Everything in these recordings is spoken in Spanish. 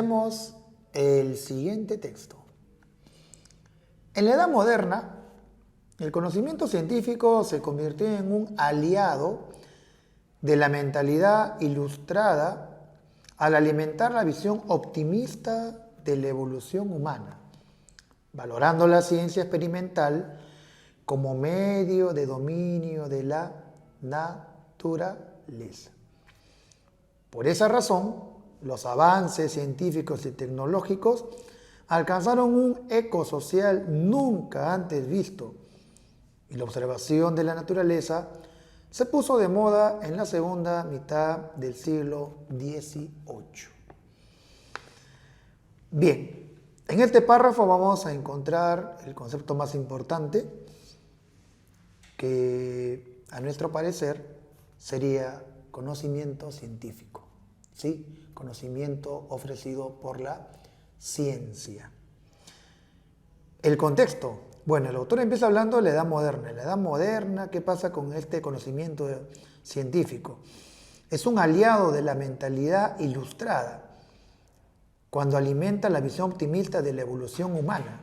Analicemos el siguiente texto. En la Edad Moderna, el conocimiento científico se convirtió en un aliado de la mentalidad ilustrada al alimentar la visión optimista de la evolución humana, valorando la ciencia experimental como medio de dominio de la naturaleza. Por esa razón, los avances científicos y tecnológicos alcanzaron un eco social nunca antes visto, y la observación de la naturaleza se puso de moda en la segunda mitad del siglo XVIII. Bien, en este párrafo vamos a encontrar el concepto más importante, que a nuestro parecer sería conocimiento científico, ¿sí? Conocimiento ofrecido por la ciencia. El contexto. Bueno, el autor empieza hablando de la Edad Moderna. En la Edad Moderna, ¿qué pasa con este conocimiento científico? Es un aliado de la mentalidad ilustrada cuando alimenta la visión optimista de la evolución humana.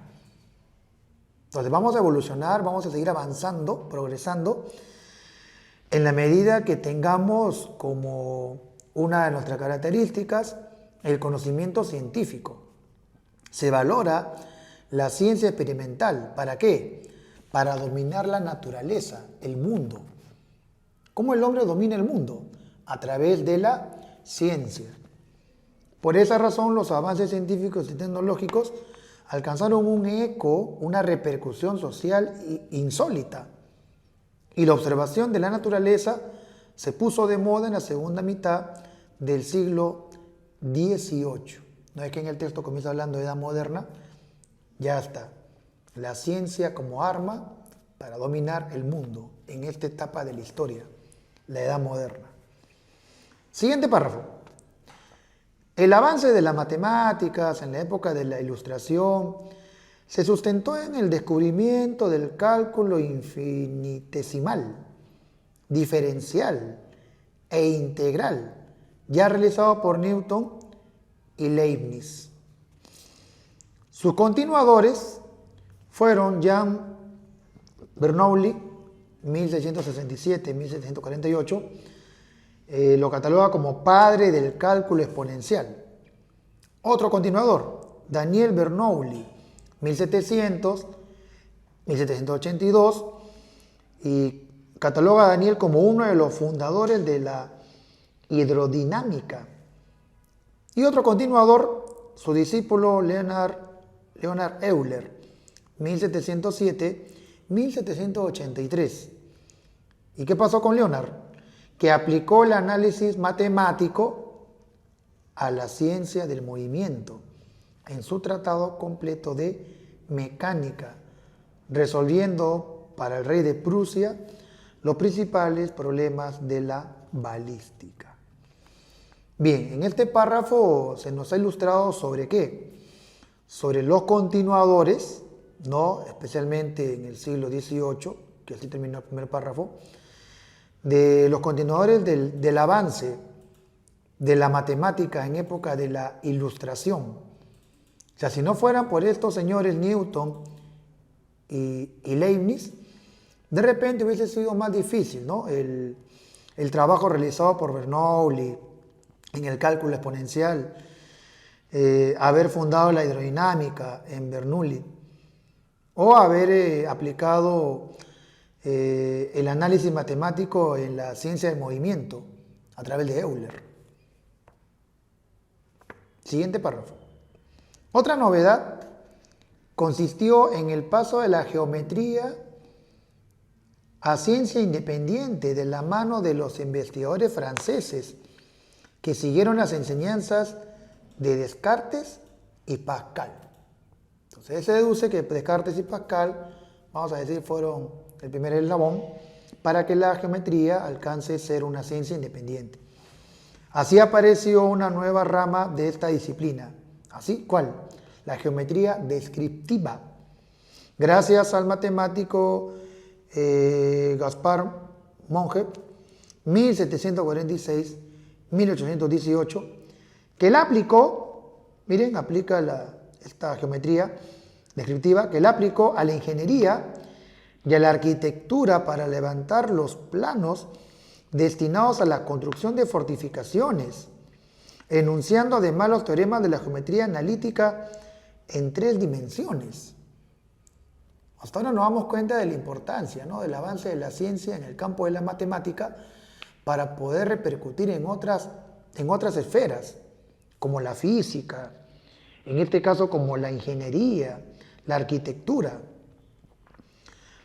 Entonces vamos a evolucionar, vamos a seguir avanzando, progresando, en la medida que tengamos como una de nuestras características el conocimiento científico. Se valora la ciencia experimental. ¿Para qué? Para dominar la naturaleza, el mundo. ¿Cómo el hombre domina el mundo? A través de la ciencia. Por esa razón, los avances científicos y tecnológicos alcanzaron un eco, una repercusión social insólita. Y la observación de la naturaleza se puso de moda en la segunda mitad del siglo XVIII. No es que en el texto comienza hablando de edad moderna, ya está. La ciencia como arma para dominar el mundo en esta etapa de la historia, la edad moderna. Siguiente párrafo. El avance de las matemáticas en la época de la Ilustración se sustentó en el descubrimiento del cálculo infinitesimal, diferencial e integral, ya realizado por Newton y Leibniz. Sus continuadores fueron Jean Bernoulli, 1667-1748, lo cataloga como padre del cálculo exponencial. Otro continuador, Daniel Bernoulli, 1700-1782, y cataloga a Daniel como uno de los fundadores de la hidrodinámica. Y otro continuador, su discípulo Leonhard Euler, 1707-1783. ¿Y qué pasó con Leonhard? Que aplicó el análisis matemático a la ciencia del movimiento en su tratado completo de mecánica, resolviendo para el rey de Prusia los principales problemas de la balística. Bien, en este párrafo se nos ha ilustrado sobre qué, sobre los continuadores, ¿no? Especialmente en el siglo XVIII, que así terminó el primer párrafo, de los continuadores del avance de la matemática en época de la Ilustración. O sea, si no fueran por estos señores Newton y Leibniz, de repente hubiese sido más difícil, ¿no? El trabajo realizado por Bernoulli en el cálculo exponencial, haber fundado la hidrodinámica en Bernoulli, o haber aplicado el análisis matemático en la ciencia del movimiento a través de Euler. Siguiente párrafo. Otra novedad consistió en el paso de la geometría a ciencia independiente de la mano de los investigadores franceses que siguieron las enseñanzas de Descartes y Pascal. Entonces se deduce que Descartes y Pascal, vamos a decir, fueron el primer eslabón para que la geometría alcance a ser una ciencia independiente. Así apareció una nueva rama de esta disciplina. ¿Así? ¿Cuál? La geometría descriptiva. Gracias al matemático Gaspar Monge, 1746-1818, que la aplicó Miren, aplica esta geometría descriptiva que la aplicó a la ingeniería y a la arquitectura para levantar los planos destinados a la construcción de fortificaciones, enunciando además los teoremas de la geometría analítica en 3 dimensiones. Hasta ahora nos damos cuenta de la importancia, ¿no?, del avance de la ciencia en el campo de la matemática para poder repercutir en otras esferas, como la física, en este caso como la ingeniería, la arquitectura.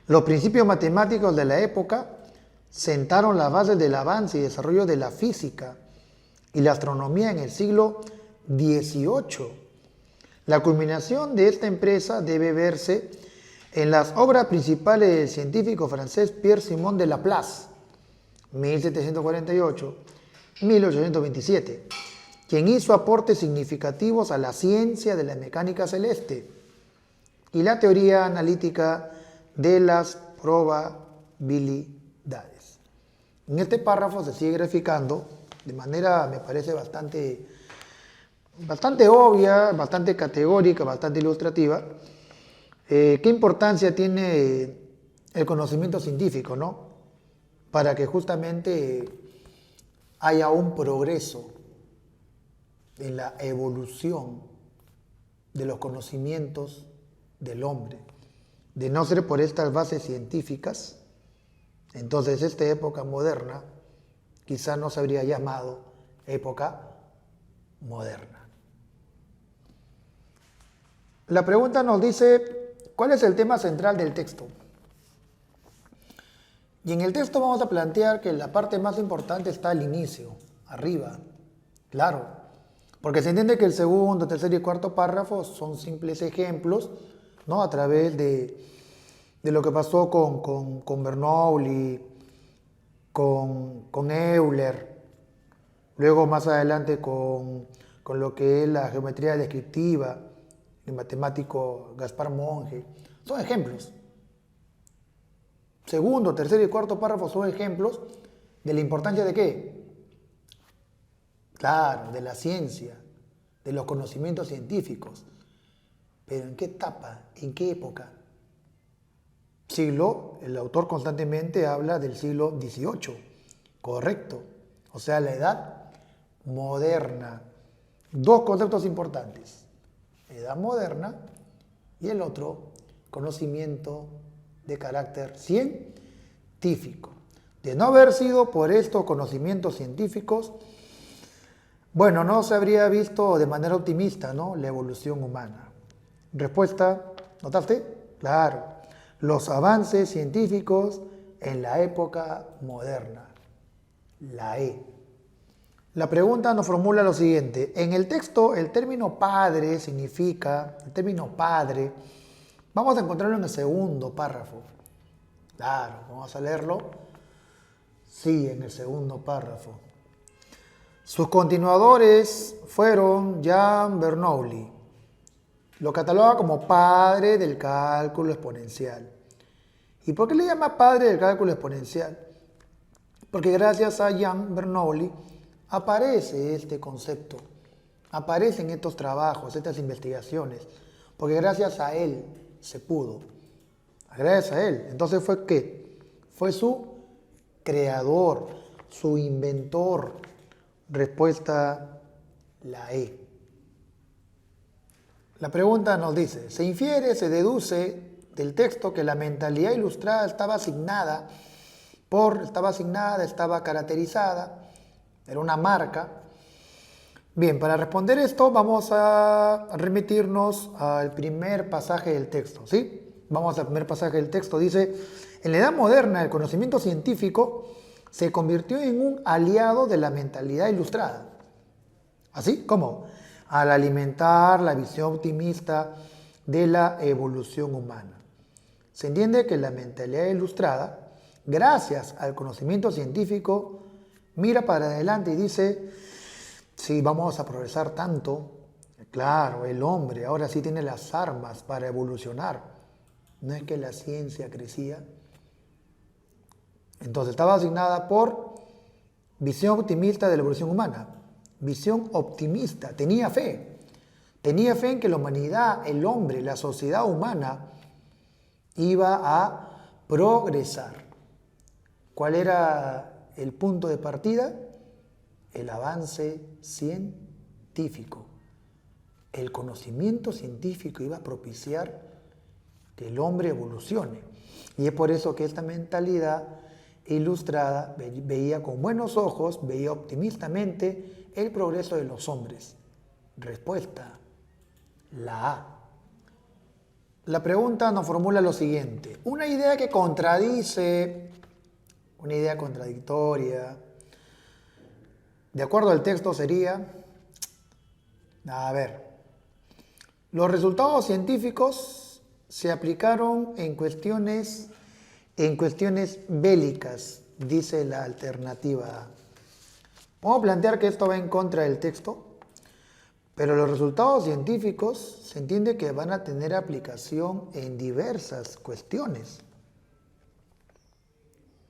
Los principios matemáticos de la época sentaron las bases del avance y desarrollo de la física y la astronomía en el siglo XVIII. La culminación de esta empresa debe verse en las obras principales del científico francés Pierre-Simon de Laplace, 1748-1827, quien hizo aportes significativos a la ciencia de la mecánica celeste y la teoría analítica de las probabilidades. En este párrafo se sigue graficando de manera, me parece, bastante obvia, bastante categórica, bastante ilustrativa, qué importancia tiene el conocimiento científico, ¿no?, para que justamente haya un progreso en la evolución de los conocimientos del hombre. De no ser por estas bases científicas, entonces esta época moderna quizá no se habría llamado época moderna. La pregunta nos dice, ¿cuál es el tema central del texto? Y en el texto vamos a plantear que la parte más importante está al inicio, arriba, claro, porque se entiende que el segundo, tercer y cuarto párrafo son simples ejemplos, ¿no?, a través de lo que pasó con Bernoulli, con Euler, luego más adelante con lo que es la geometría descriptiva, el matemático Gaspar Monge. Son ejemplos. Segundo, tercer y cuarto párrafo son ejemplos de la importancia de ¿qué? Claro, de la ciencia, de los conocimientos científicos. Pero ¿en qué etapa? ¿En qué época? El autor constantemente habla del siglo XVIII, correcto, o sea, la edad moderna. 2 conceptos importantes, edad moderna y el otro, conocimiento de carácter científico. De no haber sido por estos conocimientos científicos, bueno, no se habría visto de manera optimista, ¿no?, la evolución humana. Respuesta, ¿notaste? Claro. Los avances científicos en la época moderna. La E. La pregunta nos formula lo siguiente. En el texto, el término padre vamos a encontrarlo en el segundo párrafo. Claro, vamos a leerlo. Sí, en el segundo párrafo. Sus continuadores fueron Jean Bernoulli. Lo cataloga como padre del cálculo exponencial. ¿Y por qué le llama padre del cálculo exponencial? Porque gracias a Jean Bernoulli aparece este concepto, aparecen estos trabajos, estas investigaciones, porque gracias a él se pudo. Gracias a él. Entonces fue ¿qué? Fue su creador, su inventor. Respuesta, la E. La pregunta nos dice, se infiere, se deduce del texto que la mentalidad ilustrada estaba caracterizada, era una marca. Bien, para responder esto vamos a remitirnos al primer pasaje del texto, ¿sí? Vamos al primer pasaje del texto, dice, en la edad moderna el conocimiento científico se convirtió en un aliado de la mentalidad ilustrada. ¿Así? ¿Cómo? Al alimentar la visión optimista de la evolución humana. Se entiende que la mentalidad ilustrada, gracias al conocimiento científico, mira para adelante y dice, sí, vamos a progresar tanto. Claro, el hombre ahora sí tiene las armas para evolucionar. No es que la ciencia crecía. Entonces estaba asignada por visión optimista de la evolución humana. Visión optimista, tenía fe. Tenía fe en que la humanidad, el hombre, la sociedad humana iba a progresar. ¿Cuál era el punto de partida? El avance científico. El conocimiento científico iba a propiciar que el hombre evolucione. Y es por eso que esta mentalidad ilustrada veía con buenos ojos, veía optimistamente el progreso de los hombres. Respuesta, la A. La pregunta nos formula lo siguiente. Una idea que contradice, una idea contradictoria, de acuerdo al texto sería, a ver, los resultados científicos se aplicaron en cuestiones bélicas, dice la alternativa A. Vamos a plantear que esto va en contra del texto, pero los resultados científicos se entiende que van a tener aplicación en diversas cuestiones.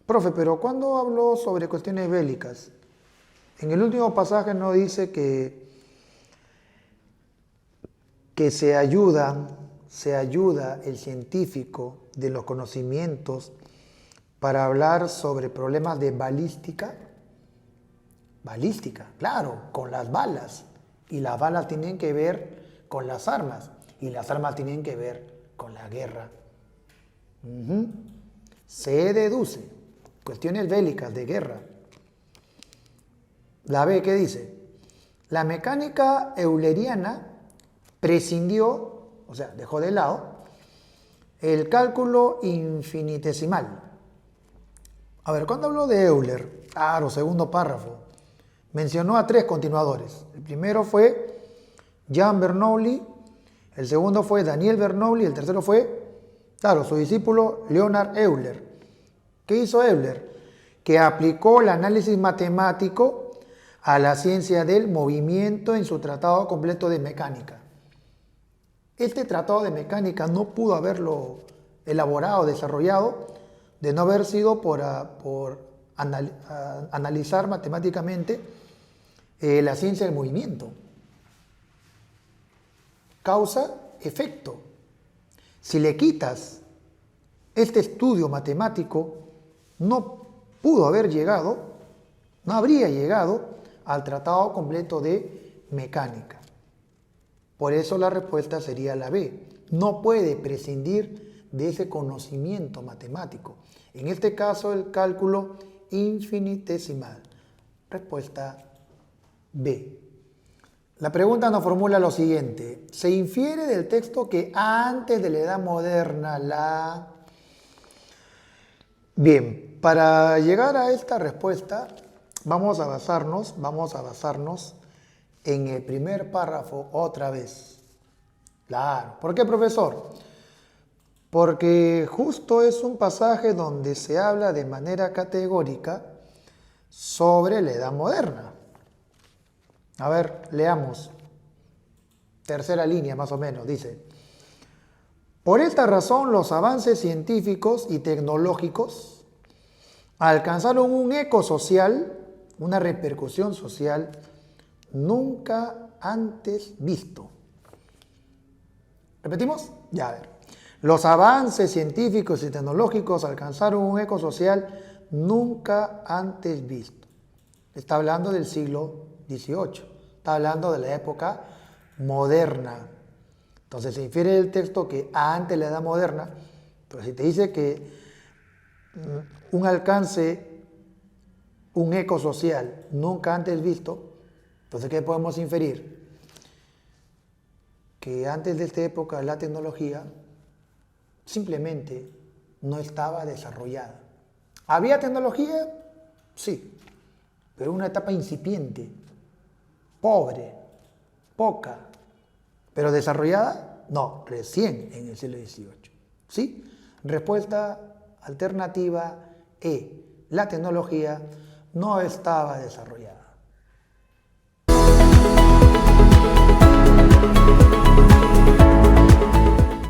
Profe, pero ¿cuándo habló sobre cuestiones bélicas? En el último pasaje no dice que se ayuda el científico de los conocimientos para hablar sobre problemas de balística. Balística, claro, con las balas. Y las balas tienen que ver con las armas. Y las armas tienen que ver con la guerra. Se deduce. Cuestiones bélicas de guerra. La B, ¿qué dice? La mecánica euleriana prescindió, o sea, dejó de lado, el cálculo infinitesimal. A ver, ¿cuándo habló de Euler? Claro, segundo párrafo. Mencionó a 3 continuadores. El primero fue Jean Bernoulli, el segundo fue Daniel Bernoulli, el tercero fue, claro, su discípulo Leonhard Euler. ¿Qué hizo Euler? Que aplicó el análisis matemático a la ciencia del movimiento en su tratado completo de mecánica. Este tratado de mecánica no pudo haberlo elaborado, desarrollado, de no haber sido por analizar matemáticamente la ciencia del movimiento. Causa, efecto. Si le quitas este estudio matemático, no pudo haber llegado, no habría llegado al tratado completo de mecánica. Por eso la respuesta sería la B. No puede prescindir de ese conocimiento matemático. En este caso, el cálculo infinitesimal. Respuesta B. La pregunta nos formula lo siguiente. Se infiere del texto que antes de la Edad Moderna Bien, para llegar a esta respuesta vamos a basarnos en el primer párrafo otra vez. Claro. ¿Por qué, profesor? Porque justo es un pasaje donde se habla de manera categórica sobre la Edad Moderna. A ver, leamos. Tercera línea, más o menos, dice: por esta razón, los avances científicos y tecnológicos alcanzaron un eco social, una repercusión social nunca antes visto. ¿Repetimos? Ya, a ver. Los avances científicos y tecnológicos alcanzaron un eco social nunca antes visto. Está hablando del siglo XVIII. Está hablando de la época moderna. Entonces se infiere del texto que antes de la Edad Moderna, pero si te dice que un alcance, un eco social nunca antes visto, entonces ¿qué podemos inferir? Que antes de esta época la tecnología simplemente no estaba desarrollada. ¿Había tecnología? Sí, pero una etapa incipiente, pobre, poca. ¿Pero desarrollada? No, recién en el siglo XVIII. ¿Sí? Respuesta alternativa E. La tecnología no estaba desarrollada.